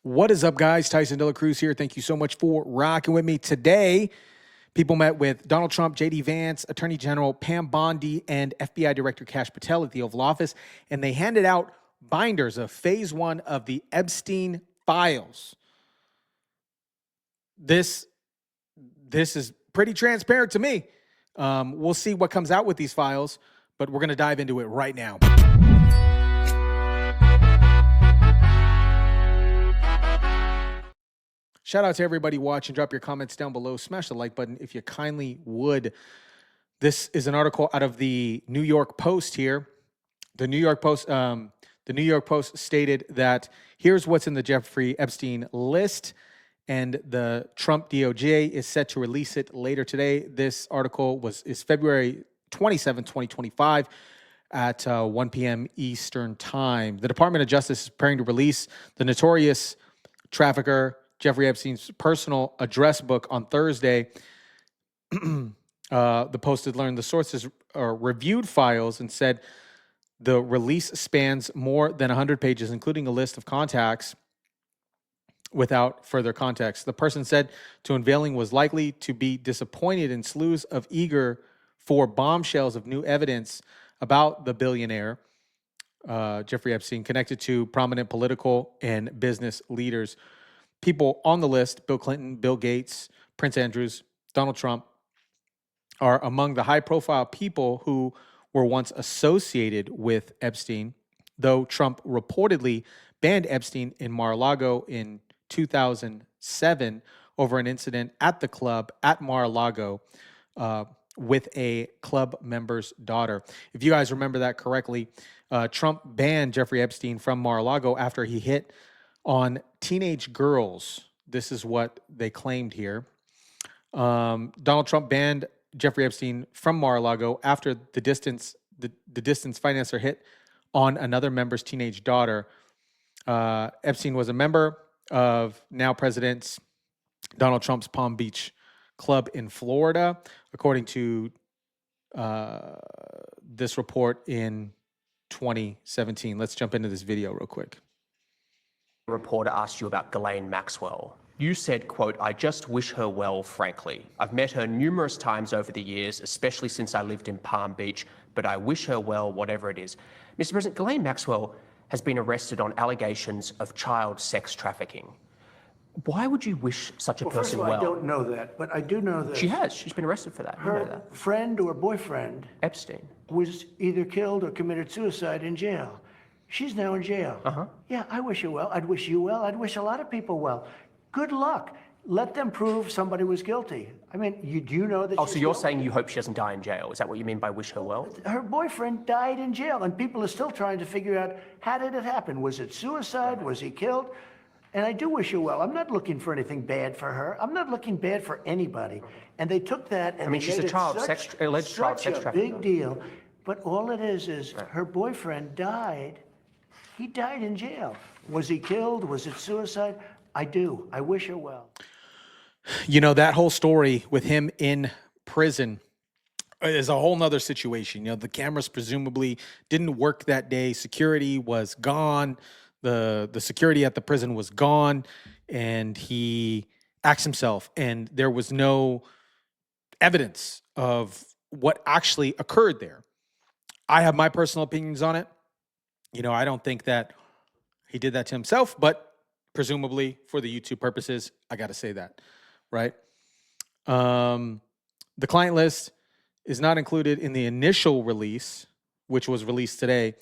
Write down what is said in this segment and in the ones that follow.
What is up, guys? Tyson De La Cruz here. Thank you so much for rocking with me today. People met with Donald Trump, J.D. Vance, Attorney General Pam Bondi, and FBI Director Kash Patel at the Oval Office, and they handed out binders of Phase 1 of the Epstein files. This is pretty transparent to me. We'll see what comes out with these files, but we're going to dive into it right now. Shout out to everybody watching. Drop your comments down below. Smash the like button if you kindly would. This is an article out of the New York Post here. The New York Post stated that here's what's in the Jeffrey Epstein list, and the Trump DOJ is set to release it later today. This article is February 27, 2025 at 1 p.m. Eastern Time. The Department of Justice is preparing to release the notorious trafficker Jeffrey Epstein's personal address book on Thursday. The Post had learned the sources reviewed files and said the release spans more than 100 pages, including a list of contacts without further context. The person said to unveiling was likely to be disappointed in slews of eager for bombshells of new evidence about the billionaire, Jeffrey Epstein, connected to prominent political and business leaders. People on the list, Bill Clinton, Bill Gates, Prince Andrews, Donald Trump, are among the high-profile people who were once associated with Epstein, though Trump reportedly banned Epstein in Mar-a-Lago in 2007 over an incident at the club at Mar-a-Lago with a club member's daughter. If you guys remember that correctly, Trump banned Jeffrey Epstein from Mar-a-Lago after he hit on teenage girls. This is what they claimed here. Donald Trump banned Jeffrey Epstein from Mar-a-Lago after the distance financer hit on another member's teenage daughter. Epstein was a member of now President Donald Trump's Palm Beach club in Florida, according to this report in 2017. Let's jump into this video real quick. A reporter asked you about Ghislaine Maxwell. You said, quote, "I just wish her well, frankly. I've met her numerous times over the years, especially since I lived in Palm Beach, but I wish her well, whatever it is." Mr. President, Ghislaine Maxwell has been arrested on allegations of child sex trafficking. Why would you wish such a person well? I don't know that, but I do know that she has. She's been arrested for that. You know that. Her friend or boyfriend, Epstein, was either killed or committed suicide in jail. She's now in jail. Yeah, I wish her well. I'd wish you well. I'd wish a lot of people well. Good luck. Let them prove somebody was guilty. I mean, you know that. Oh, so you're saying you hope she doesn't die in jail? Is that what you mean by wish her well? Her boyfriend died in jail, and people are still trying to figure out, how did it happen? Was it suicide? Was he killed? And I do wish her well. I'm not looking for anything bad for her. I'm not looking bad for anybody. And they took that and I mean, she's a alleged child sex trafficker. Big deal. But all it is her boyfriend died. He died in jail. Was he killed? Was it suicide? I do. I wish her well. You know, that whole story with him in prison is a whole nother situation. You know, the cameras presumably didn't work that day. Security was gone. The security at the prison was gone, and he axed himself, and there was no evidence of what actually occurred there. I have my personal opinions on it. You know, I don't think that he did that to himself, but presumably for the YouTube purposes, I got to say that, right? The client list is not included in the initial release, which was released today,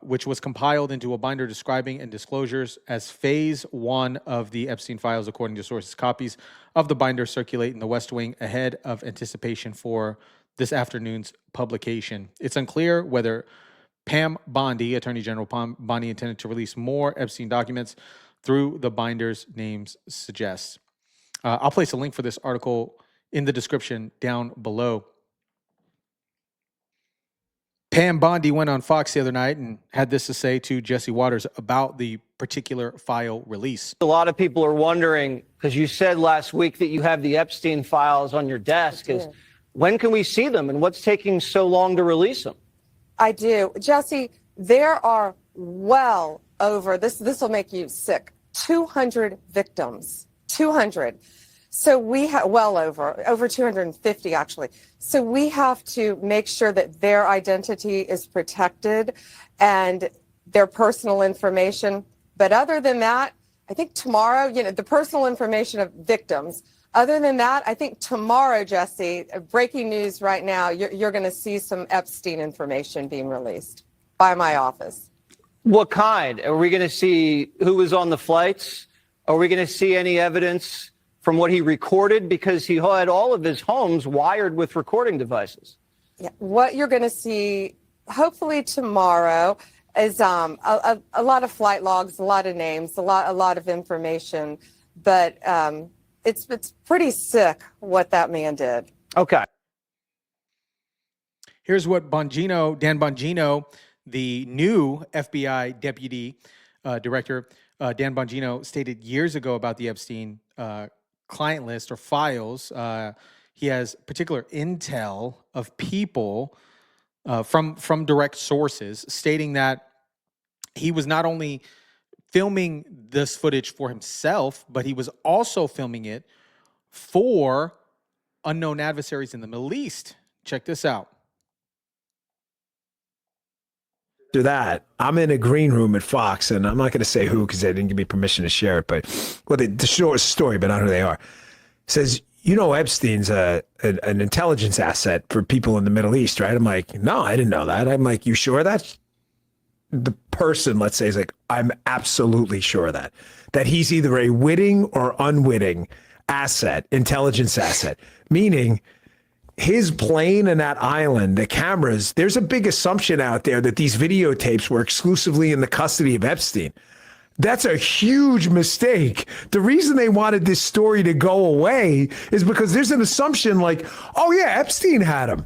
which was compiled into a binder describing and disclosures as Phase 1 of the Epstein files, according to sources. Copies of the binder circulate in the West Wing ahead of anticipation for this afternoon's publication. It's unclear whether Pam Bondi, Attorney General Pam Bondi, intended to release more Epstein documents through the binder's names suggest. I'll place a link for this article in the description down below. Pam Bondi went on Fox the other night and had this to say to Jesse Waters about the particular file release. A lot of people are wondering, because you said last week that you have the Epstein files on your desk, is when can we see them and what's taking so long to release them? I do. Jesse, there are well over, this will make you sick, 200 victims, 200. So we have well over 250 actually. So we have to make sure that their identity is protected and their personal information. But other than that, I think tomorrow, the personal information of victims. Other than that, I think tomorrow, Jesse, breaking news right now, you're going to see some Epstein information being released by my office. What kind? Are we going to see who was on the flights? Are we going to see any evidence from what he recorded? Because he had all of his homes wired with recording devices. Yeah. What you're going to see, hopefully tomorrow, is a lot of flight logs, a lot of names, a lot of information. But it's pretty sick what that man did. Okay. Here's what Dan Bongino, the new FBI deputy director, Dan Bongino, stated years ago about the Epstein client list or files. He has particular intel of people from direct sources stating that he was not only filming this footage for himself, but he was also filming it for unknown adversaries in the Middle East. Check this out. After that, I'm in a green room at Fox, and I'm not going to say who because they didn't give me permission to share it, but the short story, but not who they are, says, Epstein's an intelligence asset for people in the Middle East, right? I'm like, no, I didn't know that. I'm like, you sure of that? The person, let's say, is like, I'm absolutely sure of that he's either a witting or unwitting asset, intelligence asset, meaning his plane and that island, the cameras, there's a big assumption out there that these videotapes were exclusively in the custody of Epstein. That's a huge mistake. The reason they wanted this story to go away is because there's an assumption like, oh yeah, Epstein had him.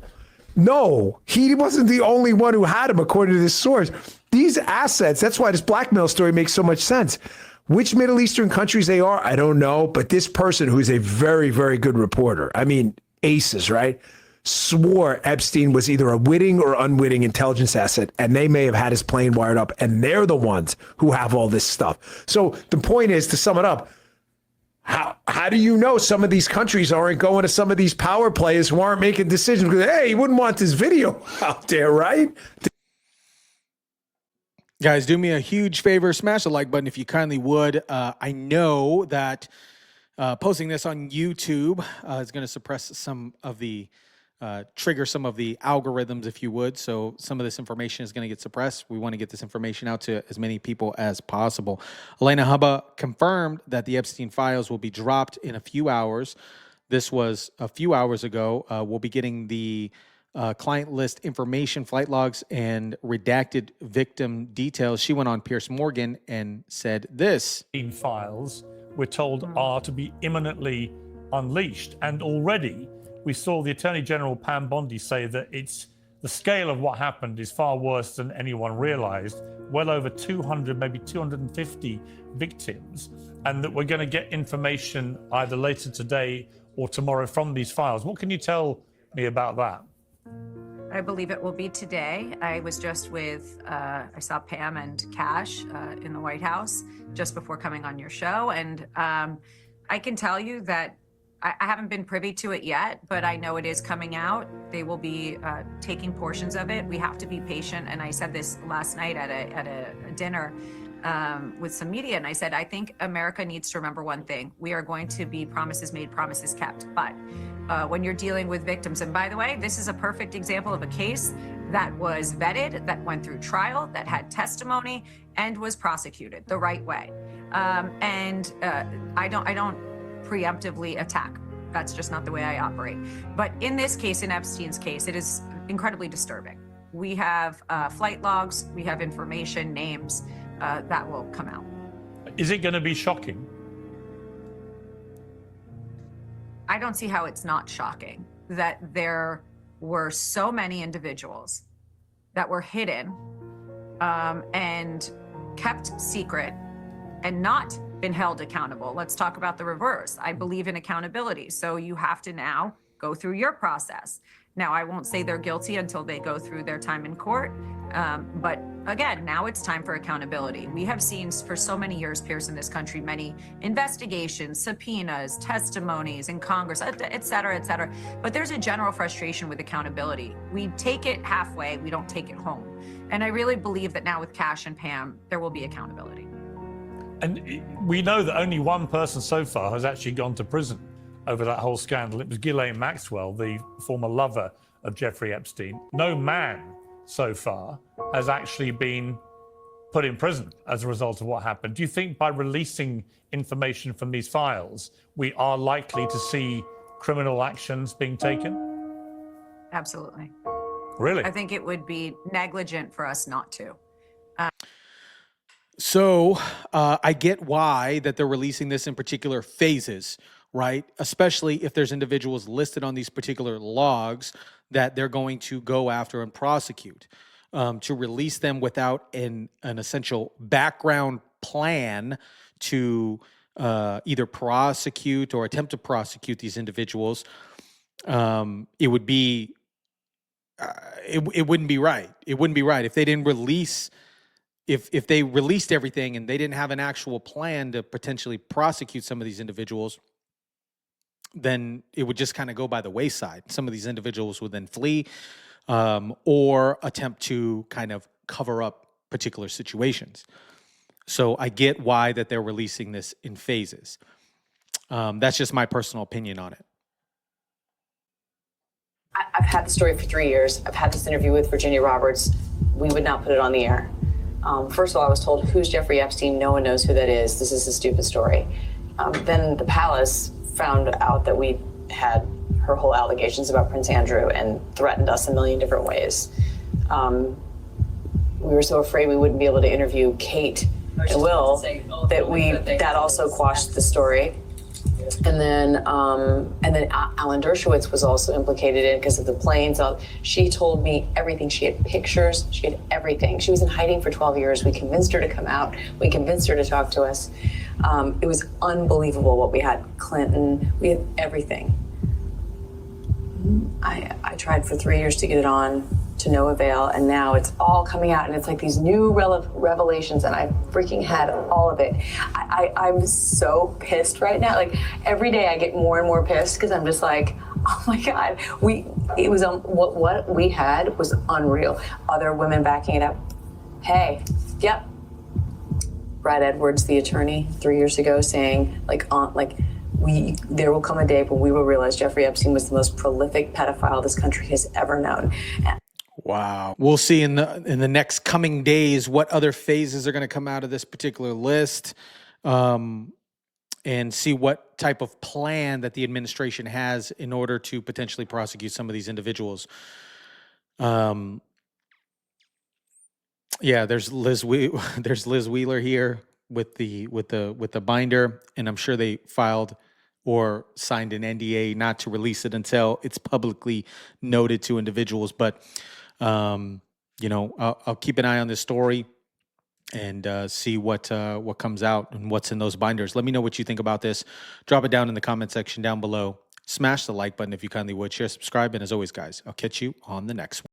No, he wasn't the only one who had him, according to this source. These assets, that's why this blackmail story makes so much sense. Which Middle Eastern countries they are, I don't know. But this person, who's a very, very good reporter, I mean, aces, right? Swore Epstein was either a witting or unwitting intelligence asset, and they may have had his plane wired up, and they're the ones who have all this stuff. So the point is, to sum it up, how do you know some of these countries aren't going to some of these power players who aren't making decisions? Because, hey, you wouldn't want this video out there, right? Guys, do me a huge favor. Smash the like button if you kindly would. I know that posting this on YouTube is going to suppress some of the, trigger some of the algorithms, if you would. So some of this information is going to get suppressed. We want to get this information out to as many people as possible. Elena Hubba confirmed that the Epstein files will be dropped in a few hours. This was a few hours ago. We'll be getting the client list information, flight logs, and redacted victim details. She went on Piers Morgan and said this. Files, we're told, are to be imminently unleashed. And already we saw the Attorney General, Pam Bondi, say that the scale of what happened is far worse than anyone realized. Well over 200, maybe 250 victims, and that we're going to get information either later today or tomorrow from these files. What can you tell me about that? I believe it will be today. I was just with, I saw Pam and Cash in the White House just before coming on your show. And I can tell you that I haven't been privy to it yet, but I know it is coming out. They will be taking portions of it. We have to be patient. And I said this last night at a dinner with some media. And I said, I think America needs to remember one thing. We are going to be promises made, promises kept. But when you're dealing with victims, and by the way, this is a perfect example of a case that was vetted, that went through trial, that had testimony, and was prosecuted the right way. I don't preemptively attack. That's just not the way I operate. But in this case, in Epstein's case, it is incredibly disturbing. We have flight logs, we have information, names that will come out. Is it going to be shocking? I don't see how it's not shocking that there were so many individuals that were hidden and kept secret and not been held accountable. Let's talk about the reverse. I believe in accountability. So you have to now go through your process. Now, I won't say they're guilty until they go through their time in court, but again, now it's time for accountability. We have seen for so many years, Pierce, in this country, many investigations, subpoenas, testimonies in Congress, et cetera, et cetera. But there's a general frustration with accountability. We take it halfway, we don't take it home. And I really believe that now with Cash and Pam, there will be accountability. And we know that only one person so far has actually gone to prison over that whole scandal. It was Ghislaine Maxwell, the former lover of Jeffrey Epstein. No man so far has actually been put in prison as a result of what happened. Do you think by releasing information from these files, we are likely to see criminal actions being taken? Absolutely. Really? I think it would be negligent for us not to. So I get why that they're releasing this in particular phases, right? Especially if there's individuals listed on these particular logs that they're going to go after and prosecute. To release them without an essential background plan to either prosecute or attempt to prosecute these individuals, it would be it wouldn't be right. It wouldn't be right if they didn't release. If they released everything and they didn't have an actual plan to potentially prosecute some of these individuals, then it would just kind of go by the wayside. Some of these individuals would then flee or attempt to kind of cover up particular situations. So I get why that they're releasing this in phases. That's just my personal opinion on it. I've had the story for 3 years. I've had this interview with Virginia Roberts. We would not put it on the air. First of all, I was told, who's Jeffrey Epstein? No one knows who that is. This is a stupid story. Then the palace found out that we had her whole allegations about Prince Andrew and threatened us a million different ways. We were so afraid we wouldn't be able to interview Kate and Will that also quashed the story. And then Alan Dershowitz was also implicated in because of the planes. She told me everything. She had pictures. She had everything. She was in hiding for 12 years. We convinced her to come out. We convinced her to talk to us. It was unbelievable what we had. Clinton, we had everything. I tried for 3 years to get it on, to no avail, and now it's all coming out, and it's like these new revelations, and I freaking had all of it. I'm so pissed right now. Like every day I get more and more pissed because I'm just like, oh my God, it was what we had was unreal. Other women backing it up. Hey, yep. Brad Edwards, the attorney, 3 years ago, saying there will come a day when we will realize Jeffrey Epstein was the most prolific pedophile this country has ever known. Wow. We'll see in the next coming days what other phases are going to come out of this particular list, and see what type of plan that the administration has in order to potentially prosecute some of these individuals. Yeah, there's Liz Wheeler here with the binder, and I'm sure they filed or signed an NDA not to release it until it's publicly noted to individuals. But I'll keep an eye on this story and see what comes out and what's in those binders. Let me know what you think about this. Drop it down in the comment section down below. Smash the like button if you kindly would. Share, subscribe, and as always, guys, I'll catch you on the next one.